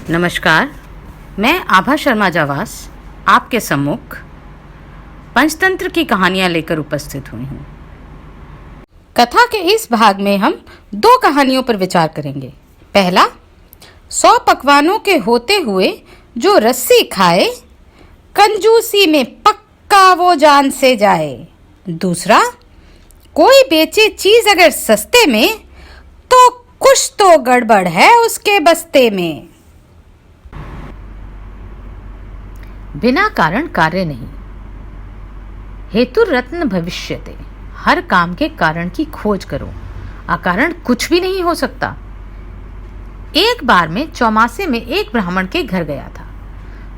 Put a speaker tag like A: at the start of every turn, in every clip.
A: नमस्कार, मैं आभा शर्मा जावास आपके सम्मुख पंचतंत्र की कहानियां लेकर उपस्थित हुई हूँ। कथा के इस भाग में हम 2 कहानियों पर विचार करेंगे। पहला, 100 पकवानों के होते हुए जो रस्सी खाए, कंजूसी में पक्का वो जान से जाए। दूसरा, कोई बेचे चीज अगर सस्ते में तो कुछ तो गड़बड़ है उसके बस्ते में। बिना कारण कार्य नहीं, हेतु रत्न भविष्यते। हर काम के कारण की खोज करो, अकारण कुछ भी नहीं हो सकता। एक बार मैं चौमासे में एक ब्राह्मण के घर गया था।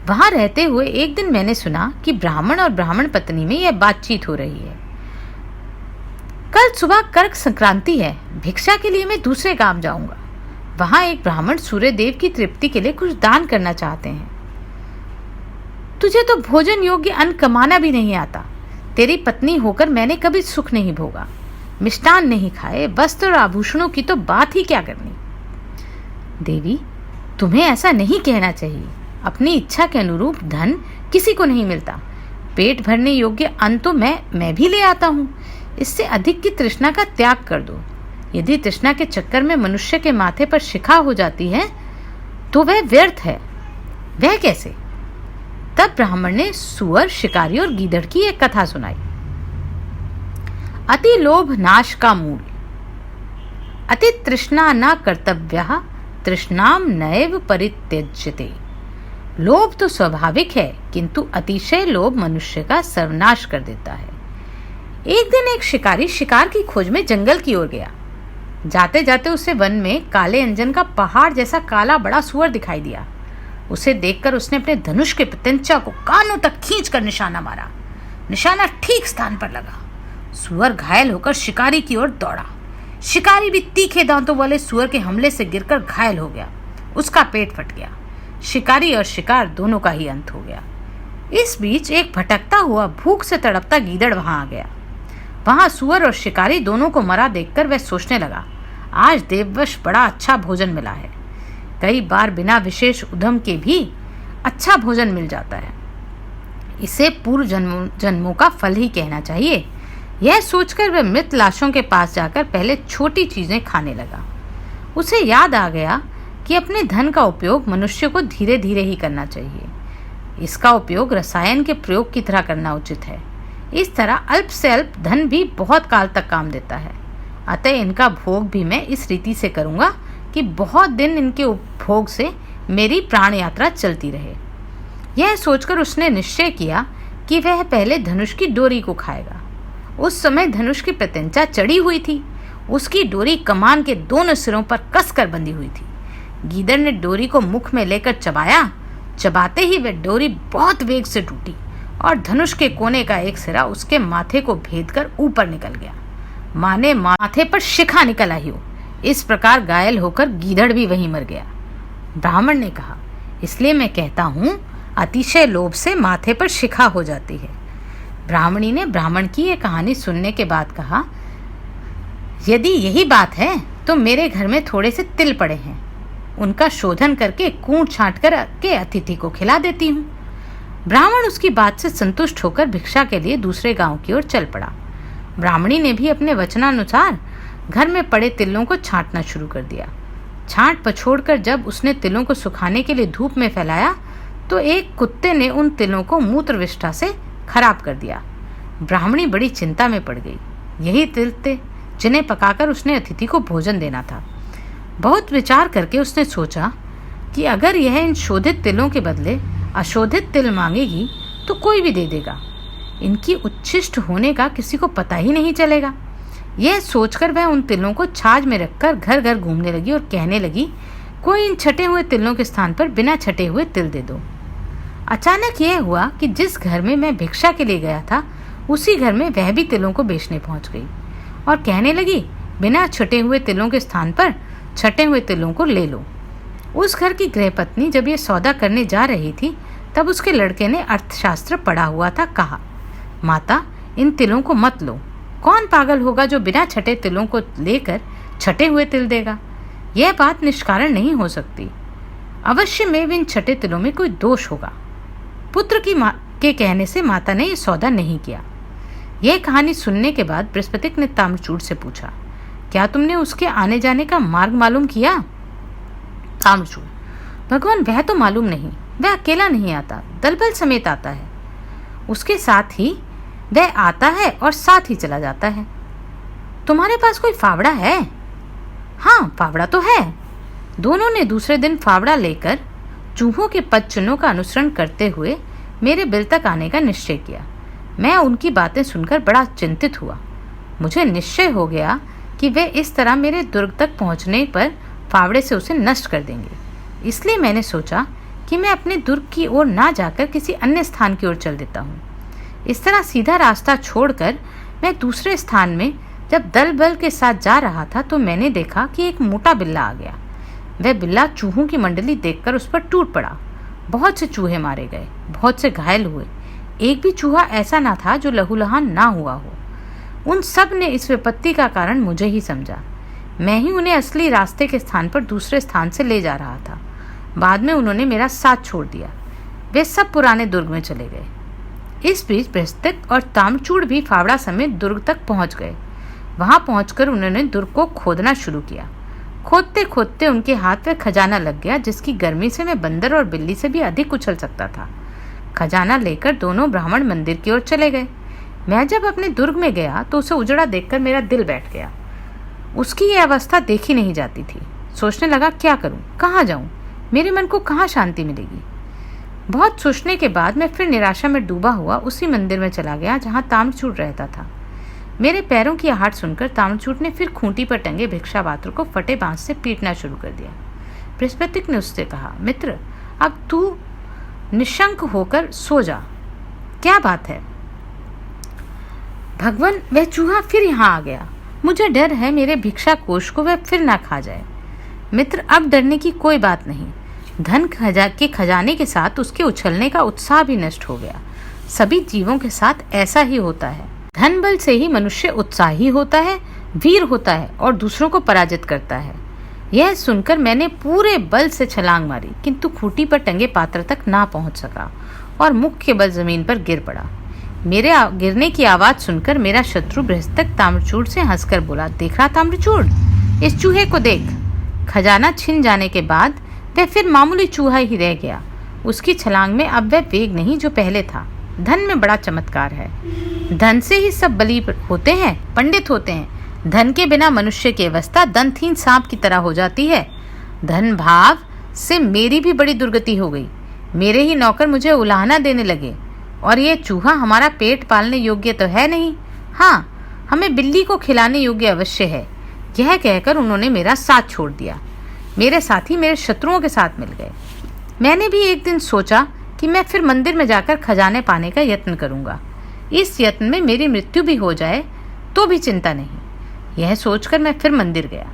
A: वहां रहते हुए एक दिन मैंने सुना कि ब्राह्मण और ब्राह्मण पत्नी में यह बातचीत हो रही है। कल सुबह कर्क संक्रांति है, भिक्षा के लिए मैं दूसरे गांव जाऊंगा। वहां एक ब्राह्मण सूर्य देव की तृप्ति के लिए कुछ दान करना चाहते हैं। तुझे तो भोजन योग्य अन्न कमाना भी नहीं आता। तेरी पत्नी होकर मैंने कभी सुख नहीं भोगा, मिष्टान नहीं खाए, वस्त्र और आभूषणों की तो बात ही क्या करनी। देवी, तुम्हें ऐसा नहीं कहना चाहिए। अपनी इच्छा के अनुरूप धन किसी को नहीं मिलता। पेट भरने योग्य अन्न तो मैं भी ले आता हूँ। इससे अधिक की तृष्णा का त्याग कर दो। यदि तृष्णा के चक्कर में मनुष्य के माथे पर शिखा हो जाती है तो वह व्यर्थ है। वह कैसे? तब ब्राह्मण ने सुअर, शिकारी और गीदड़ की एक कथा सुनाई। अति लोभ नाश का मूल, अति तृष्णा न कर्तव्यः, तृष्णाम नैव परित्यज्यते। लोभ तो स्वाभाविक है, किंतु अतिशय लोभ मनुष्य का सर्वनाश कर देता है। एक दिन एक शिकारी शिकार की खोज में जंगल की ओर गया। जाते जाते उसे वन में काले अंजन का पहाड़ जैसा काला बड़ा सुअर दिखाई दिया। उसे देखकर उसने अपने धनुष के प्रत्यंचा को कानों तक खींचकर निशाना मारा। निशाना ठीक स्थान पर लगा। सुअर घायल होकर शिकारी की ओर दौड़ा। शिकारी भी तीखे दांतों वाले सुअर के हमले से गिरकर घायल हो गया। उसका पेट फट गया। शिकारी और शिकार दोनों का ही अंत हो गया। इस बीच एक भटकता हुआ भूख से तड़पता गीदड़ वहां आ गया। वहां सुअर और शिकारी दोनों को मरा देखकर वह सोचने लगा, आज देववश बड़ा अच्छा भोजन मिला है। कई बार बिना विशेष उद्यम के भी अच्छा भोजन मिल जाता है। इसे पूर्व जन्मों का फल ही कहना चाहिए। यह सोचकर वह मृत लाशों के पास जाकर पहले छोटी चीजें खाने लगा। उसे याद आ गया कि अपने धन का उपयोग मनुष्य को धीरे धीरे ही करना चाहिए। इसका उपयोग रसायन के प्रयोग की तरह करना उचित है। इस तरह अल्प से अल्प धन भी बहुत काल तक काम देता है। अतः इनका भोग भी मैं इस रीति से करूंगा कि बहुत दिन इनके उपभोग से मेरी प्राण यात्रा चलती रहे। यह सोचकर उसने निश्चय किया कि वह पहले धनुष की डोरी को खाएगा। उस समय धनुष की प्रत्यंचा चढ़ी हुई थी। उसकी डोरी कमान के दोनों सिरों पर कसकर बंधी हुई थी। गीदड़ ने डोरी को मुख में लेकर चबाया। चबाते ही वह डोरी बहुत वेग से टूटी और धनुष के कोने का एक सिरा उसके माथे को भेदकर ऊपर निकल गया। माने माथे पर शिखा निकल आई हो। इस प्रकार घायल होकर गीदड़ भी वहीं मर गया। ब्राह्मण ने कहा, इसलिए मैं कहता हूं, अतिशय लोभ से माथे पर शिखा हो जाती है। ब्राह्मणी ने ब्राह्मण की यह कहानी सुनने के बाद कहा, यदि यही बात है तो मेरे घर में थोड़े से तिल पड़े हैं। उनका शोधन करके कूट छांट कर के अतिथि को खिला देती हूँ। ब्राह्मण उसकी बात से संतुष्ट होकर भिक्षा के लिए दूसरे गांव की ओर चल पड़ा। ब्राह्मणी ने भी अपने वचनानुसार घर में पड़े तिलों को छांटना शुरू कर दिया। छांट पछोड़ कर जब उसने तिलों को सुखाने के लिए धूप में फैलाया तो एक कुत्ते ने उन तिलों को मूत्रविष्ठा से खराब कर दिया। ब्राह्मणी बड़ी चिंता में पड़ गई। यही तिल थे जिन्हें पकाकर उसने अतिथि को भोजन देना था। बहुत विचार करके उसने सोचा कि अगर यह इन शोधित तिलों के बदले अशोधित तिल मांगेगी तो कोई भी दे देगा। इनकी उच्छिष्ट होने का किसी को पता ही नहीं चलेगा। यह सोचकर वह उन तिलों को छाछ में रखकर घर घर घूमने लगी और कहने लगी, कोई इन छटे हुए तिलों के स्थान पर बिना छटे हुए तिल दे दो। अचानक यह हुआ कि जिस घर में मैं भिक्षा के लिए गया था उसी घर में वह भी तिलों को बेचने पहुंच गई और कहने लगी, बिना छटे हुए तिलों के स्थान पर छटे हुए तिलों को ले लो। उस घर की गृहपत्नी जब यह सौदा करने जा रही थी तब उसके लड़के ने अर्थशास्त्र पढ़ा हुआ था। कहा, माता, इन तिलों को मत लो। कौन पागल होगा जो बिना छटे तिलों को लेकर छटे हुए तिल देगा। यह बात निष्कारण नहीं हो सकती। अवश्य में इन छठे तिलों में कोई दोष होगा। पुत्र की माँ के कहने से माता ने यह सौदा नहीं किया। यह कहानी सुनने के बाद बृहस्पतिक ने ताम्रचूड़ से पूछा, क्या तुमने उसके आने जाने का मार्ग मालूम किया? ताम्रचूड़, भगवान वह तो मालूम नहीं, वह अकेला नहीं आता, दलबल समेत आता है। उसके साथ ही वह आता है और साथ ही चला जाता है। तुम्हारे पास कोई फावड़ा है? हाँ, फावड़ा तो है। दोनों ने दूसरे दिन फावड़ा लेकर चूहों के पद चिन्हों का अनुसरण करते हुए मेरे बिल तक आने का निश्चय किया। मैं उनकी बातें सुनकर बड़ा चिंतित हुआ। मुझे निश्चय हो गया कि वे इस तरह मेरे दुर्ग तक पहुंचने पर फावड़े से उसे नष्ट कर देंगे। इसलिए मैंने सोचा कि मैं अपने दुर्ग की ओर ना जाकर किसी अन्य स्थान की ओर चल देता हूँ। इस तरह सीधा रास्ता छोड़कर मैं दूसरे स्थान में जब दल बल के साथ जा रहा था तो मैंने देखा कि एक मोटा बिल्ला आ गया। वह बिल्ला चूहों की मंडली देखकर उस पर टूट पड़ा। बहुत से चूहे मारे गए, बहुत से घायल हुए। एक भी चूहा ऐसा ना था जो लहूलुहान ना हुआ हो। उन सब ने इस विपत्ति का कारण मुझे ही समझा। मैं ही उन्हें असली रास्ते के स्थान पर दूसरे स्थान से ले जा रहा था। बाद में उन्होंने मेरा साथ छोड़ दिया। वे सब पुराने दुर्ग में चले गए। इस बीच बृहस्पति और ताम्रचूड़ भी फावड़ा समेत दुर्ग तक पहुंच गए। वहां पहुंचकर उन्होंने दुर्ग को खोदना शुरू किया। खोदते खोदते उनके हाथ में खजाना लग गया, जिसकी गर्मी से मैं बंदर और बिल्ली से भी अधिक उछल सकता था। खजाना लेकर दोनों ब्राह्मण मंदिर की ओर चले गए। मैं जब अपने दुर्ग में गया तो उसे उजड़ा देखकर मेरा दिल बैठ गया। उसकी यह अवस्था देखी नहीं जाती थी। सोचने लगा, क्या करूं, कहाँ जाऊं, मेरे मन को कहाँ शांति मिलेगी। बहुत सोचने के बाद मैं फिर निराशा में डूबा हुआ उसी मंदिर में चला गया जहाँ ताम्रचूड़ रहता था। मेरे पैरों की आहट सुनकर ताम्रचूड़ ने फिर खूंटी पर टंगे भिक्षा पात्र को फटे बांस से पीटना शुरू कर दिया। बृहस्पतिक ने उससे कहा, मित्र, अब तू निशंक होकर सो जा। क्या बात है? भगवान, वह चूहा फिर यहाँ आ गया। मुझे डर है मेरे भिक्षा कोष को वह फिर ना खा जाए। मित्र, अब डरने की कोई बात नहीं। धन के खजाने के साथ उसके उछलने का उत्साह भी नष्ट हो गया। सभी जीवों के साथ ऐसा ही होता है। धन बल से ही मनुष्य उत्साही होता है, वीर होता है और दूसरों को पराजित करता है। यह सुनकर मैंने पूरे बल से छलांग मारी, किंतु खूंटी पर टंगे पात्र तक ना पहुंच सका और मुख के बल जमीन पर गिर पड़ा। मेरे गिरने की आवाज सुनकर मेरा शत्रु बृहस्पति ताम्रचूड़ से हंसकर बोला, देख रहा ताम्रचूड़, इस चूहे को देख। खजाना छिन जाने के बाद वह फिर मामूली चूहा ही रह गया। उसकी छलांग में अब वह वेग नहीं जो पहले था। धन में बड़ा चमत्कार है। धन से ही सब बली होते हैं, पंडित होते हैं। धन के बिना मनुष्य की अवस्था दंतहीन सांप की तरह हो जाती है। धन भाव से मेरी भी बड़ी दुर्गति हो गई। मेरे ही नौकर मुझे उलाहना देने लगे और ये चूहा हमारा पेट पालने योग्य तो है नहीं, हाँ, हमें बिल्ली को खिलाने योग्य अवश्य है। यह कहकर उन्होंने मेरा साथ छोड़ दिया। मेरे साथी मेरे शत्रुओं के साथ मिल गए। मैंने भी एक दिन सोचा कि मैं फिर मंदिर में जाकर खजाने पाने का यत्न करूंगा। इस यत्न में मेरी मृत्यु भी हो जाए तो भी चिंता नहीं। यह सोचकर मैं फिर मंदिर गया।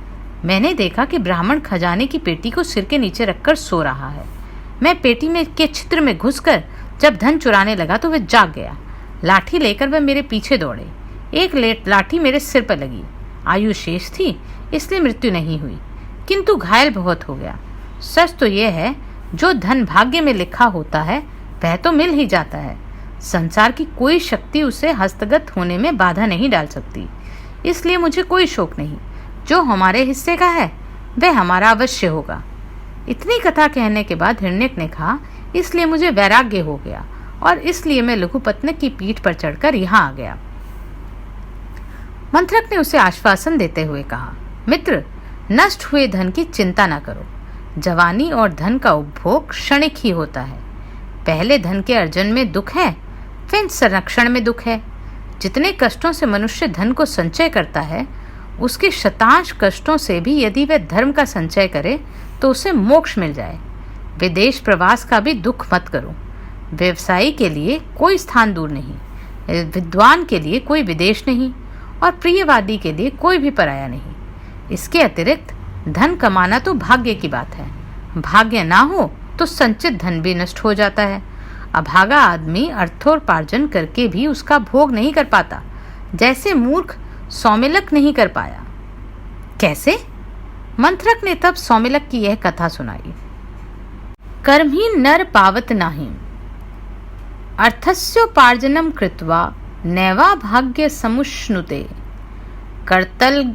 A: मैंने देखा कि ब्राह्मण खजाने की पेटी को सिर के नीचे रखकर सो रहा है। मैं पेटी में के छिद्र में घुसकर जब धन चुराने लगा तो वह जाग गया। लाठी लेकर वह मेरे पीछे दौड़े। एक लाठी मेरे सिर पर लगी। आयु शेष थी, इसलिए मृत्यु नहीं हुई, किंतु घायल बहुत हो गया। सच तो यह है, जो धन भाग्य में लिखा होता है वह तो मिल ही जाता है। संसार की कोई शक्ति उसे हस्तगत होने में बाधा नहीं डाल सकती। इसलिए मुझे कोई शोक नहीं। जो हमारे हिस्से का है वह हमारा अवश्य होगा। इतनी कथा कहने के बाद हिरण्यक ने कहा, इसलिए मुझे वैराग्य हो गया और इसलिए मैं लघुपत्नक की पीठ पर चढ़कर यहाँ आ गया। मंत्रक ने उसे आश्वासन देते हुए कहा, मित्र, नष्ट हुए धन की चिंता न करो। जवानी और धन का उपभोग क्षणिक ही होता है। पहले धन के अर्जन में दुख है, फिर संरक्षण में दुख है। जितने कष्टों से मनुष्य धन को संचय करता है, उसके शतांश कष्टों से भी यदि वह धर्म का संचय करे तो उसे मोक्ष मिल जाए। विदेश प्रवास का भी दुख मत करो। व्यवसायी के लिए कोई स्थान दूर नहीं, विद्वान के लिए कोई विदेश नहीं और प्रियवादी के लिए कोई भी पराया नहीं। इसके अतिरिक्त धन कमाना तो भाग्य की बात है। भाग्य ना हो तो संचित धन भी नष्ट हो जाता है। अभागा आदमी अर्थोपार्जन करके भी उसका भोग नहीं कर पाता, जैसे मूर्ख सौमिलक नहीं कर पाया। कैसे? मंत्रक ने तब सौमिलक की यह कथा सुनाई। कर्महि नर पावत नाही, अर्थस्योपार्जनं कृत्वा नैवा भाग्य समुष्णुते, कर्तलगतमपि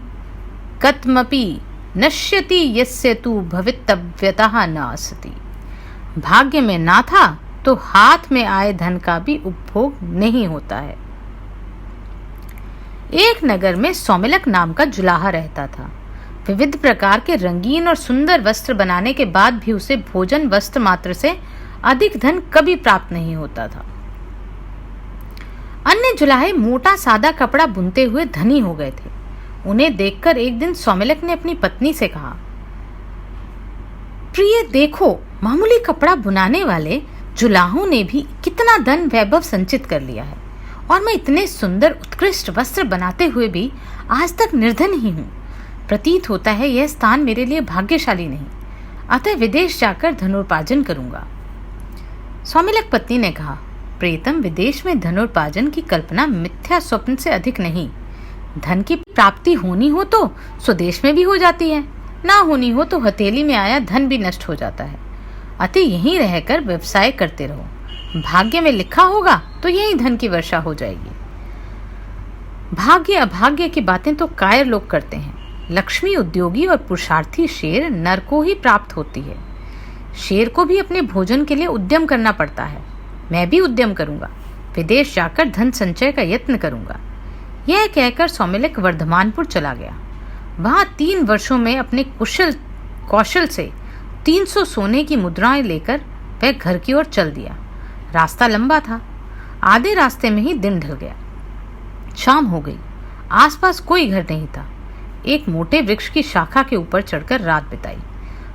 A: नश्यति यस्य तु भवितव्यतः न असति। भाग्य में ना था तो हाथ में आए धन का भी उपभोग नहीं होता है। एक नगर में सौमिलक नाम का जुलाहा रहता था। विविध प्रकार के रंगीन और सुंदर वस्त्र बनाने के बाद भी उसे भोजन वस्त्र मात्र से अधिक धन कभी प्राप्त नहीं होता था। अन्य जुलाहे मोटा सादा कपड़ा बुनते हुए धनी हो गए थे। उन्हें देखकर एक दिन सौमिलक ने अपनी पत्नी से कहा, प्रिय देखो, मामूली कपड़ा बुनाने वाले जुलाहों ने भी कितना धन वैभव संचित कर लिया है, और मैं इतने सुंदर उत्कृष्ट वस्त्र बनाते हुए भी आज तक निर्धन ही हूँ। प्रतीत होता है यह स्थान मेरे लिए भाग्यशाली नहीं, अतः विदेश जाकर धनोपार्जन करूंगा। सौमिलक पत्नी ने कहा, प्रियतम, विदेश में धनोपार्जन की कल्पना मिथ्या स्वप्न से अधिक नहीं। धन की प्राप्ति होनी हो तो स्वदेश में भी हो जाती है, ना होनी हो तो हथेली में आया धन भी नष्ट हो जाता है। अतः यहीं रहकर व्यवसाय करते रहो। भाग्य में लिखा होगा तो यही धन की वर्षा हो जाएगी। भाग्य अभाग्य की बातें तो कायर लोग करते हैं। लक्ष्मी उद्योगी और पुरुषार्थी शेर नर को ही प्राप्त होती है। शेर को भी अपने भोजन के लिए उद्यम करना पड़ता है। मैं भी उद्यम करूंगा, विदेश जाकर धन संचय का यत्न करूंगा। यह कहकर सौमिलक वर्धमानपुर चला गया। वहां 3 वर्षों में अपने कौशल से 300 सोने की मुद्राएं लेकर वह घर की ओर चल दिया। रास्ता लंबा था। आधे रास्ते में ही दिन ढल गया। शाम हो गई। आसपास कोई घर नहीं था। एक मोटे वृक्ष की शाखा के ऊपर चढ़कर रात बिताई।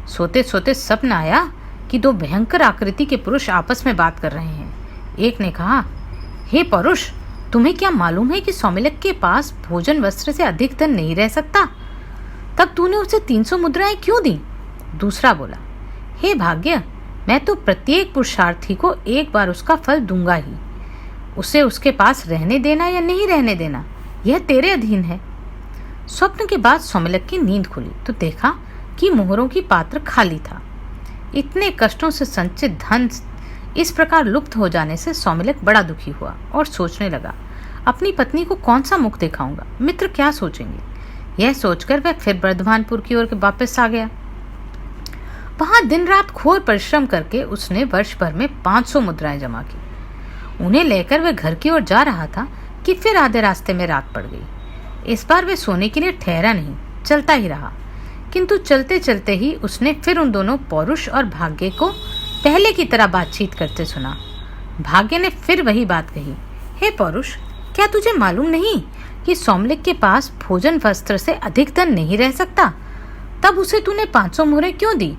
A: सोते सोते स्वप्न आया कि 2 भयंकर आकृति के पुरुष आपस में बात कर रहे हैं। एक ने कहा, हे पौरुष, तुम्हें क्या मालूम है कि सौमिलक के पास भोजन वस्त्र से अधिक धन नहीं रह सकता? तब तूने उसे 300 मुद्राएं क्यों दी? दूसरा बोला, हे भाग्य, मैं तो प्रत्येक पुरुषार्थी को एक बार उसका फल दूंगा ही। उसे उसके पास रहने देना या नहीं रहने देना, यह तेरे अधीन है। स्वप्न के बाद सौमिलक की नींद खुली तो देखा कि मोहरों की पात्र खाली था। इतने कष्टों से संचित धन इस प्रकार लुप्त हो जाने से सौमिलक बड़ा दुखी हुआ और सोचने लगा, अपनी पत्नी को कौन सा मुख दिखाऊंगा, मित्र क्या सोचेंगे। यह सोचकर वह फिर वर्धमानपुर की ओर वापस आ गया। वहां दिन रात घोर परिश्रम करके उसने वर्ष भर में 500 मुद्राएं जमा की। उन्हें लेकर वह घर की ओर जा रहा था कि फिर आधे रास्ते में रात पड़ गई। इस बार वह सोने के लिए ठहरा नहीं, चलता ही रहा। किंतु चलते चलते ही उसने फिर उन दोनों पौरुष और भाग्य को पहले की तरह बातचीत करते सुना। भाग्य ने फिर वही बात कही, हे पौरुष, क्या तुझे मालूम नहीं कि सौमिलक के पास भोजन वस्त्र से अधिक धन नहीं रह सकता? तब उसे तूने 500 मोहरें क्यों दी?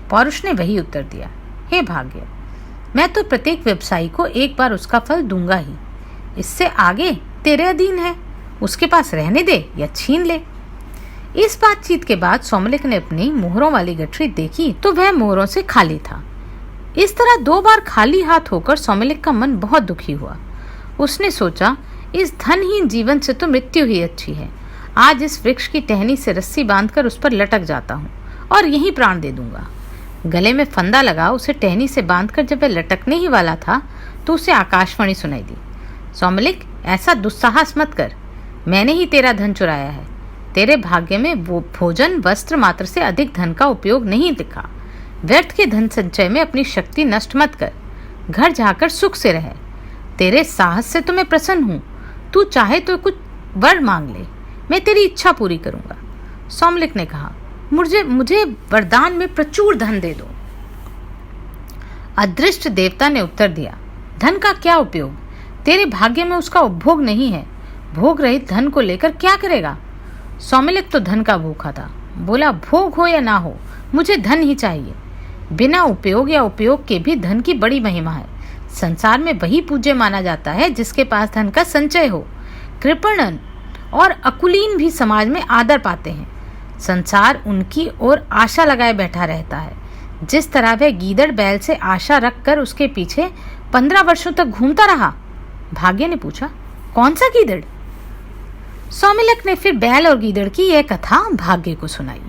A: पौरुष ने वही उत्तर दिया, हे भाग्य, मैं तो प्रत्येक व्यवसायी को एक बार उसका फल दूंगा ही। इससे आगे तेरे अधीन है, उसके पास रहने दे या छीन ले। इस बातचीत के बाद सौमिलक ने अपनी मोहरों वाली गठरी देखी तो वह मोहरों से खाली था। इस तरह 2 बार खाली हाथ होकर सौमिलक का मन बहुत दुखी हुआ। उसने सोचा, इस धनहीन जीवन से तो मृत्यु ही अच्छी है। आज इस वृक्ष की टहनी से रस्सी बांधकर उस पर लटक जाता हूँ और यहीं प्राण दे दूंगा। गले में फंदा लगा उसे टहनी से बांधकर जब वह लटकने ही वाला था तो उसे आकाशवाणी सुनाई दी, सौमिलक, ऐसा दुस्साहस मत कर। मैंने ही तेरा धन चुराया है। तेरे भाग्य में वो भोजन वस्त्र मात्र से अधिक धन का उपयोग नहीं लिखा। व्यर्थ के धन संचय में अपनी शक्ति नष्ट मत कर। घर जाकर सुख से रह। तेरे साहस से तो मैं प्रसन्न हूँ। तू चाहे तो कुछ वर मांग ले, मैं तेरी इच्छा पूरी करूंगा। सौमिलक ने कहा, मुझे वरदान में प्रचुर धन दे दो। अदृष्ट देवता ने उत्तर दिया, धन का क्या उपयोग? तेरे भाग्य में उसका उपभोग नहीं है। भोग रहित धन को लेकर क्या करेगा? सौमिलक तो धन का भूखा था। बोला, भोग हो या ना हो, मुझे धन ही चाहिए। बिना उपयोग या उपयोग के भी धन की बड़ी महिमा है। संसार में वही पूज्य माना जाता है जिसके पास धन का संचय हो। कृपण और अकुलीन भी समाज में आदर पाते हैं। संसार उनकी ओर आशा लगाए बैठा रहता है। जिस तरह वह गीदड़ बैल से आशा रखकर उसके पीछे 15 वर्षों तक घूमता रहा। भाग्य ने पूछा, कौन सा गीदड़? सौमिलक ने फिर बैल और गीदड़ की यह कथा भाग्य को सुनाई।